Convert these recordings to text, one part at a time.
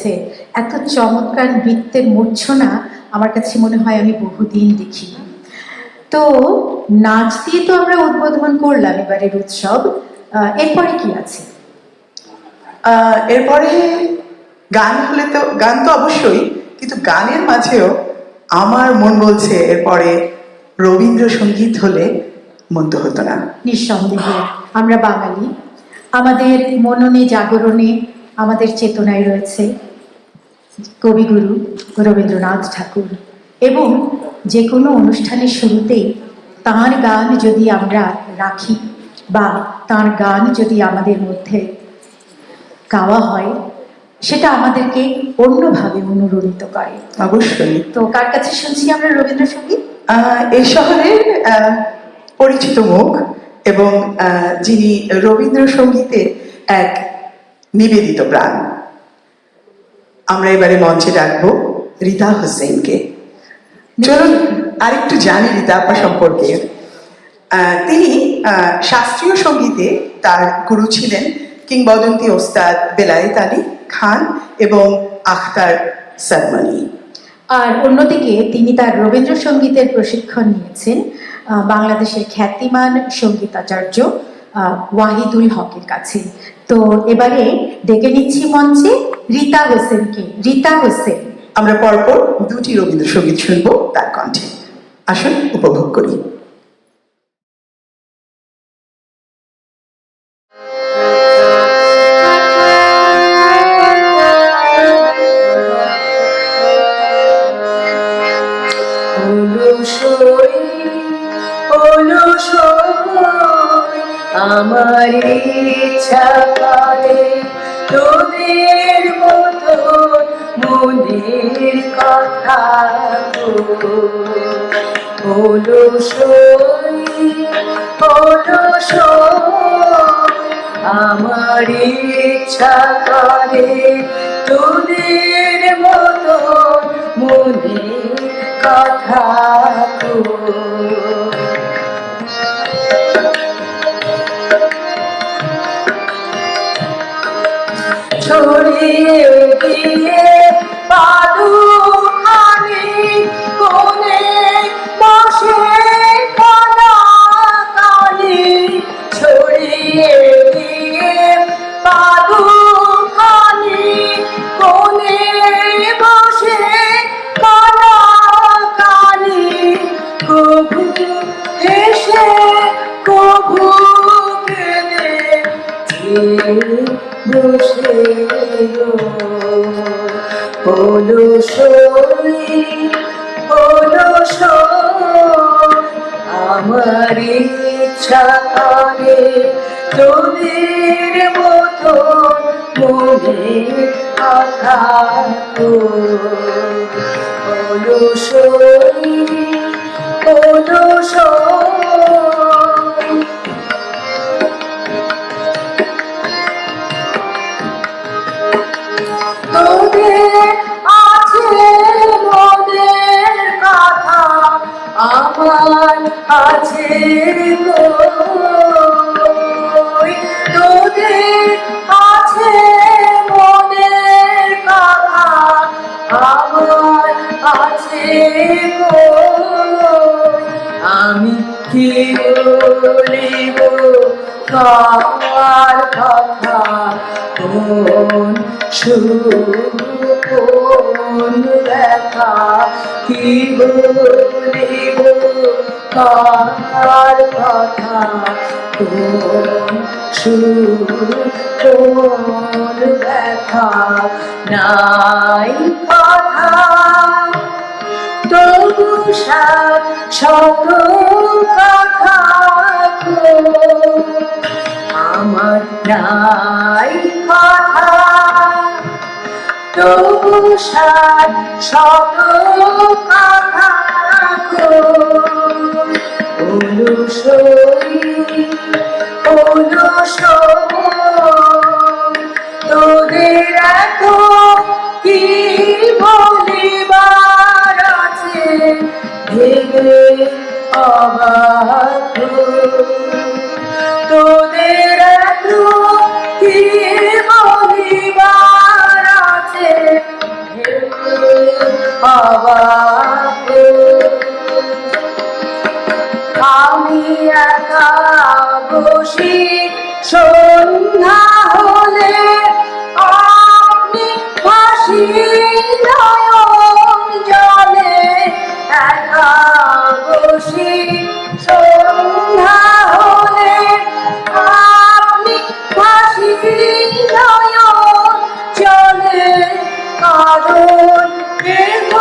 হয়েছে, এত চমৎকার নৃত্যের মূর্ছনা আমার কাছে মনে হয় আমি বহুদিন দেখিনি। তো নাচ দিয়ে তো আমরা উদ্বোধন করলাম এবারের উৎসব, এরপরে কি আছে? এরপরে গান হলে তো, গান তো অবশ্যই, কিন্তু গানের মাঝেও আমার মন বলছে এরপরে রবীন্দ্রসঙ্গীত হলে মন্দ হতো না। নিঃসন্দেহে আমরা বাঙালি, আমাদের মননে জাগরণে আমাদের চেতনায় রয়েছে কবিগুরু রবীন্দ্রনাথ ঠাকুর, এবং যে কোনো অনুষ্ঠানের শুরুতেই তাঁর গান যদি আমরা রাখি বা তাঁর গান যদি আমাদের মধ্যে গাওয়া হয়, সেটা আমাদেরকে অন্যভাবে অনুরণিত করে। অবশ্যই। তো কার কাছে শুনছি আমরা রবীন্দ্রসঙ্গীত? এই শহরের পরিচিত মুখ এবং যিনি রবীন্দ্রসঙ্গীতে এক নিবেদিত প্রাণ, আমরা এবারে মঞ্চে ডাকবো রীতা হোসেনকে। চলুন আরেকটু জানি রীতা আপা সম্পর্কে। তিনি শাস্ত্রীয় সঙ্গীতে তার গুরু ছিলেন কিংবদন্তি ওস্তাদ বেলায়েত আলী খান এবং আখতার সালমানি। আর অন্যদিকে তিনি তার রবীন্দ্রসঙ্গীতের প্রশিক্ষণ নিয়েছেন বাংলাদেশের খ্যাতিমান সঙ্গীতাচার্য ওয়াহিদুল হকের কাছে। তো এবারে ডেকে নিচ্ছি মঞ্চে রীতা হোসেনকে। রীতা হোসেন। আমরা পরপর দুটি রবীন্দ্রসঙ্গীত শুনবো তার কণ্ঠে। আসুন উপভোগ করি। আমার ইচ্ছা করে তোদের মতো মনের কথা হলো আমার ইচ্ছা করে তোদের মতো মনের কথা ছড়িয়ে দিয়ে পাদুখানি কোণে বসে কানাকানি, ছড়িয়ে দিয়ে পাদুখানি কোণে বসে কানাকানি, কভু হেসে কভু কেঁদে বসে হলো আমার ইচ্ছা করে তোদের মতো মনের কথা হলো তোদের আছে মনের কথা আমার আছে তোদের আছে মনের কথা আমার আছে আমি কি বলিব কার কথা, কোন সুখ কোন ব্যথা, কি বলিব কার কথা, কোন সুখ কোন ব্যথা, নাই কথা তবু শত কথা আমার নাই কথা তবু শত কথা তোদের এত কি বলিবার আছে ভেবে অবাক, তোদের এত কি বলিবার আছে অবাক আমি একা বসি সন্ধ্যা হলে আপনি হাসি নয়ন জলে একা বসি সন্ধ্যা হলে আপনি হাসি নয়ন জলে কারণ কেহ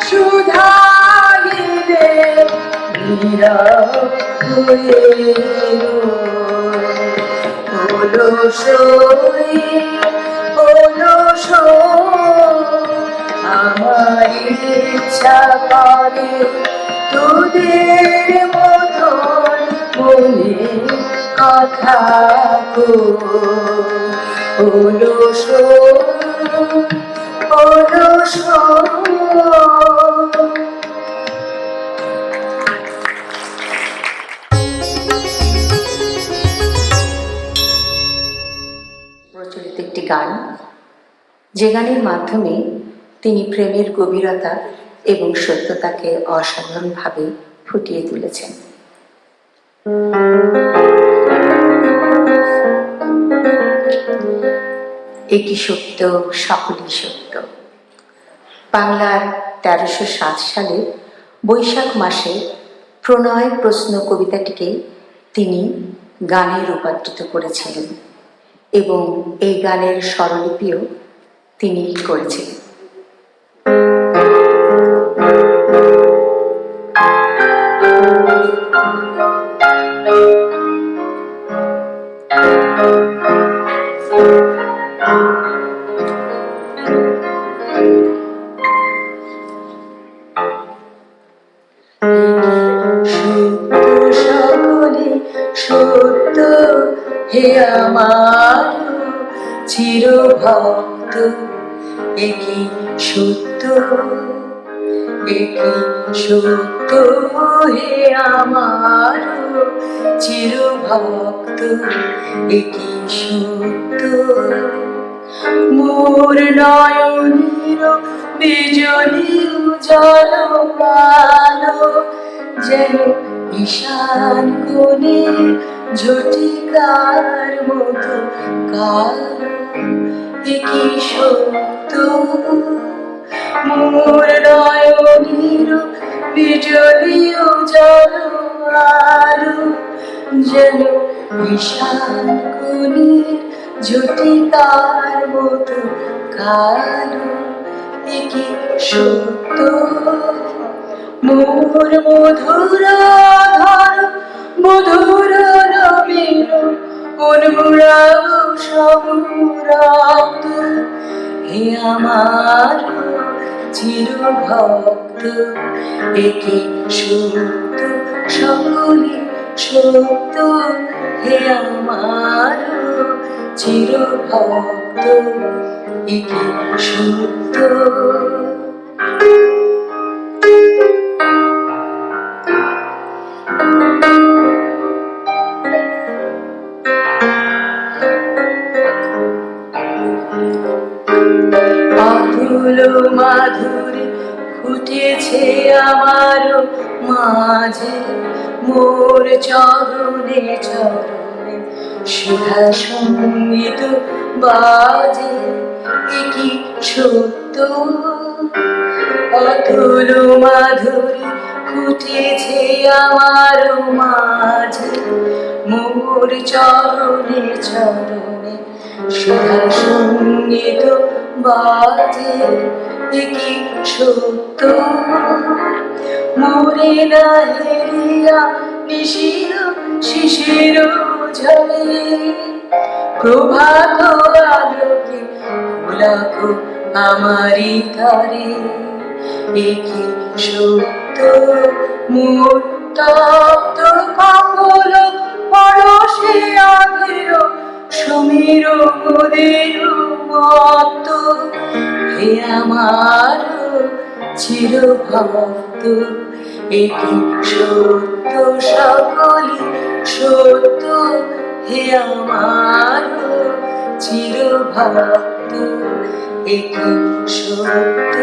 সুধাইলে নীরব হয়ে আমার ইচ্ছা করে তোদের মতন মনে কথা অলস অলস প্রচলিত একটি গান, যে গানের মাধ্যমে তিনি প্রেমের গভীরতা এবং সত্যতাকে অসাধারণভাবে ফুটিয়ে তুলেছেন। একই সত্য, সকলই সত্য। বাংলার ১৩০৭ সালের বৈশাখ মাসে প্রণয় প্রশ্ন কবিতাটিকে তিনি গানে রূপান্তরিত করেছিলেন এবং এই গানের স্বরলিপিও তিনি করেছিলেন। সত্য হে আমার চিরভক্ত, একই সত্য, একই সত্য হে আমার চিরভক্ত, একই সত্য। মোর নয়নের বিজলি উজ্জ্বল আলো যেন ঈশান কোণে ঝটিকার মতো কালো, একই সত্য। মোর নয়নের বিজলি উজ্জ্বল আলো যেন ঈশান কোণে ঝটিকার মতো কালো, একই সত্য। মোর মধুর ধর মধুর নবীন অনুরাগ সমুরাত, হে আমার চিরভক্ত, একই সত্য, সকলই সত্য, হে আমার চিরভক্ত, একই সত্য। অতুল মাধুরী ফুটেছে আমার মাঝে, মোর চরণে চরণে সুধা সঙ্গীত বাজে, একই সত্য। অতুল মাধুরী ফুটেছে আমার মাঝে, মোর চরণে চরণে সুধা সঙ্গীত বাজে, একই সত্য। মোরে না হেরিয়া নিশির শিশির ঝরে, প্রভাত আলোকে ভোলাকো আমারি তরে, একই সত্য। মোর তপ্ত কপল পরশে আধের সমীর মোদের মত, হে আমার চিরভক্ত, একই সত্য, সকলই সত্য, হে আমার চিরভক্ত, একই সত্য।